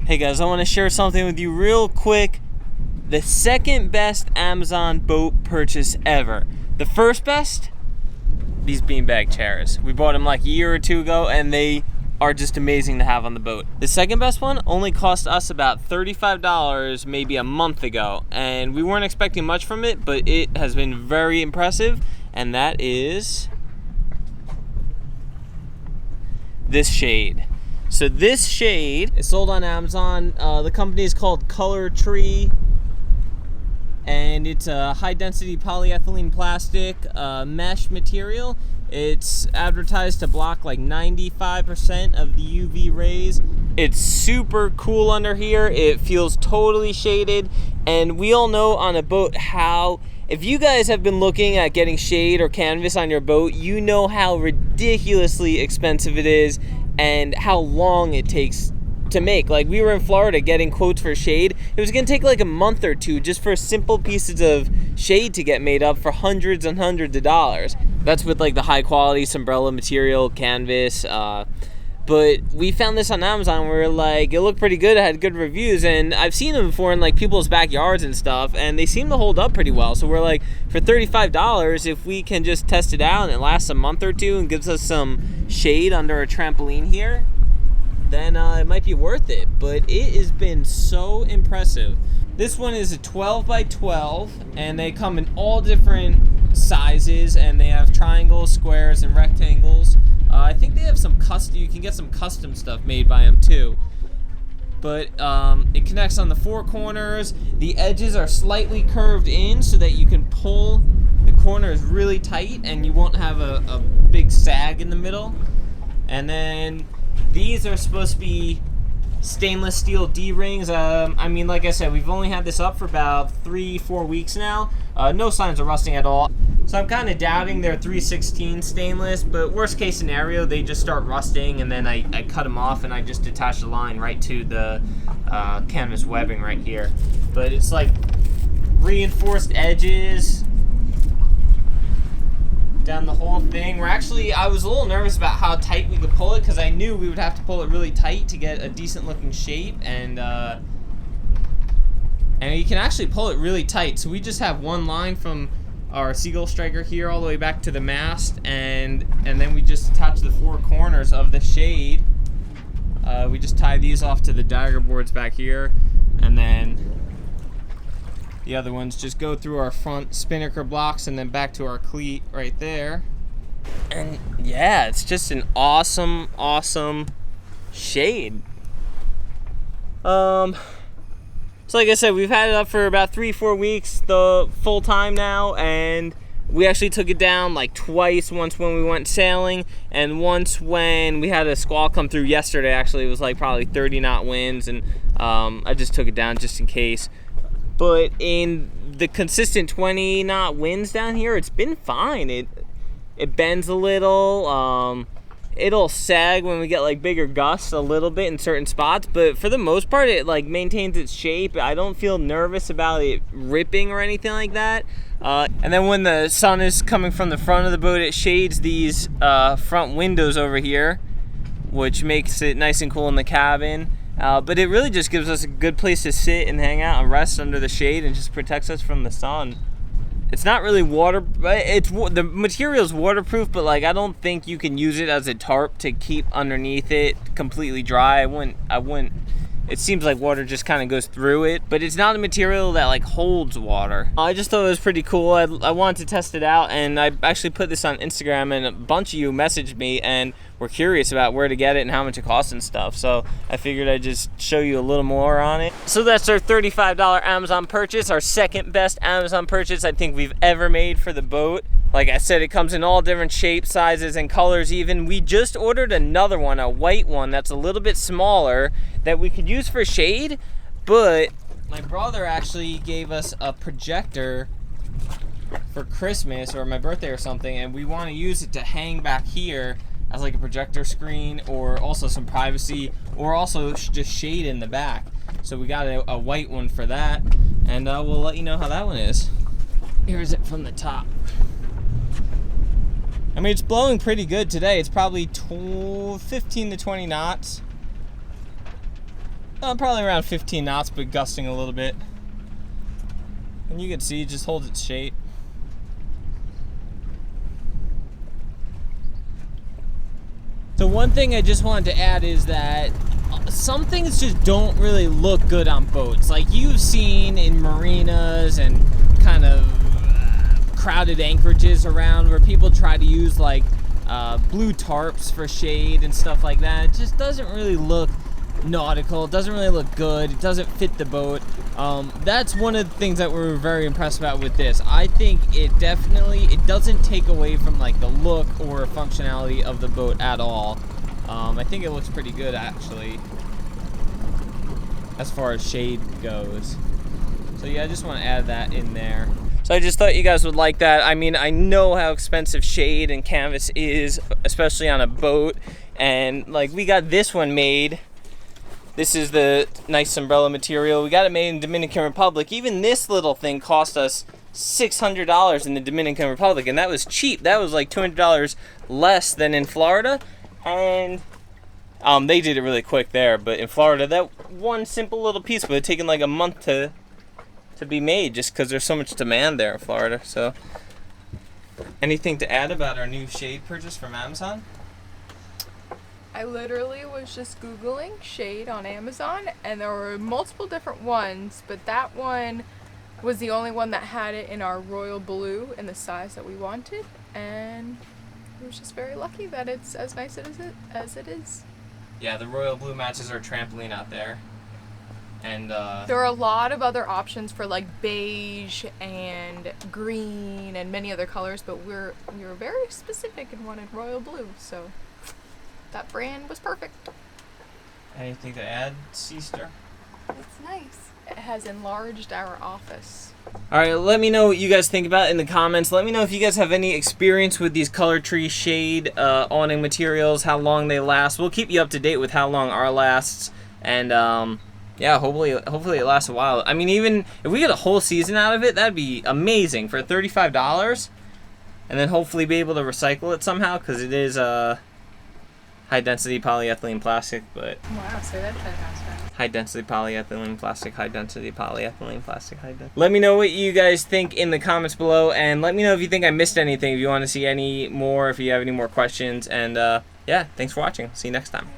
Hey guys, I want to share something with you real quick. The second best Amazon boat purchase ever. The first best? These beanbag chairs. We bought them like a year or two ago and they are just amazing to have on the boat. The second best one only cost us about $35 maybe a month ago, and we weren't expecting much from it, but it has been very impressive, and that is this shade. So this shade is sold on Amazon. The company is called Color Tree, and it's a high density polyethylene plastic mesh material. It's advertised to block like 95% of the UV rays. It's super cool under here. It feels totally shaded, and we all know on a boat how, if you guys have been looking at getting shade or canvas on your boat, you know how ridiculously expensive it is and how long it takes to make. Like, we were in Florida getting quotes for shade. It was gonna take like a month or two just for simple pieces of shade to get made up for hundreds and hundreds of dollars. That's with like the high quality Sunbrella material, canvas. But we found this on Amazon. We were like, it looked pretty good. It had good reviews, and I've seen them before in like people's backyards and stuff, and they seem to hold up pretty well. So we're like, for $35, if we can just test it out and it lasts a month or two and gives us some shade under a trampoline here, then it might be worth it. But it has been so impressive. This one is a 12 by 12, and they come in all different sizes, and they have triangles, squares, and rectangles. I think they have some custom, you can get some custom stuff made by them too. But it connects on the four corners. The edges are slightly curved in so that you can pull the corners really tight and you won't have a big sag in the middle. And then these are supposed to be stainless steel D-rings. I mean, like I said, we've only had this up for about 3-4 weeks now. No signs of rusting at all. So I'm kind of doubting they're 3/16 stainless, but worst case scenario, they just start rusting, and then I cut them off and I just attach the line right to the canvas webbing right here. But it's like reinforced edges down the whole thing. I was a little nervous about how tight we could pull it, because I knew we would have to pull it really tight to get a decent looking shape, and you can actually pull it really tight. So we just have one line from our Seagull striker here all the way back to the mast, and then we just attach the four corners of the shade. We just tie these off to the dagger boards back here, and then the other ones just go through our front spinnaker blocks and then back to our cleat right there. And yeah, it's just an awesome, awesome shade. So like I said, we've had it up for about 3-4 weeks, the full time now, and we actually took it down like twice. Once when we went sailing, and once when we had a squall come through yesterday. Actually, it was like probably 30 knot winds, and I just took it down just in case. But in the consistent 20 knot winds down here, it's been fine. It bends a little. It'll sag when we get like bigger gusts a little bit in certain spots, but for the most part it like maintains its shape. I don't feel nervous about it ripping or anything like that. And then when the sun is coming from the front of the boat, it shades these front windows over here, which makes it nice and cool in the cabin. But it really just gives us a good place to sit and hang out and rest under the shade, and just protects us from the sun. It's not really the material's waterproof, but like I don't think you can use it as a tarp to keep underneath it completely dry. I wouldn't. It seems like water just kind of goes through it, but it's not a material that like holds water. I just thought it was pretty cool. I wanted to test it out, and I actually put this on Instagram, and a bunch of you messaged me and were curious about where to get it and how much it costs and stuff. So I figured I'd just show you a little more on it. So that's our $35 Amazon purchase, our second best Amazon purchase I think we've ever made for the boat. Like I said, it comes in all different shapes, sizes, and colors even. We just ordered another one, a white one that's a little bit smaller, that we could use for shade, but my brother actually gave us a projector for Christmas or my birthday or something, and we want to use it to hang back here as like a projector screen, or also some privacy, or also just shade in the back. So we got a white one for that, and we'll let you know how that one is. Here's it from the top. I mean, it's blowing pretty good today. It's probably 15 to 20 knots. Probably around 15 knots, but gusting a little bit. And you can see it just holds its shape. So one thing I just wanted to add is that some things just don't really look good on boats. Like you've seen in marinas and kind of crowded anchorages around where people try to use like blue tarps for shade and stuff like that. It just doesn't really look nautical. It doesn't really look good. It doesn't fit the boat. That's one of the things that we're very impressed about with this. I think it doesn't take away from like the look or functionality of the boat at all. I think it looks pretty good actually as far as shade goes. So yeah, I just want to add that in there. So I just thought you guys would like that. I mean, I know how expensive shade and canvas is, especially on a boat. And like we got this one made. This is the nice umbrella material. We got it made in Dominican Republic. Even this little thing cost us $600 in the Dominican Republic, and that was cheap. That was like $200 less than in Florida. And they did it really quick there, but in Florida, that one simple little piece would have taken like a month to be made, just because there's so much demand there in Florida. So, anything to add about our new shade purchase from Amazon? I literally was just Googling shade on Amazon, and there were multiple different ones, but that one was the only one that had it in our royal blue in the size that we wanted, and I was just very lucky that it's as nice as it is. Yeah, the royal blue matches our trampoline out there. And there are a lot of other options for like beige and green and many other colors, but we were very specific and wanted royal blue, so that brand was perfect. Anything to add, Sister? It's nice. It has enlarged our office. All right, let me know what you guys think about it in the comments. Let me know if you guys have any experience with these Color Tree shade awning materials, how long they last. We'll keep you up to date with how long ours lasts, and yeah, hopefully it lasts a while. I mean, even if we get a whole season out of it, that'd be amazing for $35, and then hopefully be able to recycle it somehow, because it is high density polyethylene plastic. But Wow, say that 10 times fast. high density polyethylene plastic, high density polyethylene plastic, high density. Let me know what you guys think in the comments below, and let me know if you think I missed anything, if you want to see any more, if you have any more questions, and yeah, thanks for watching. See you next time.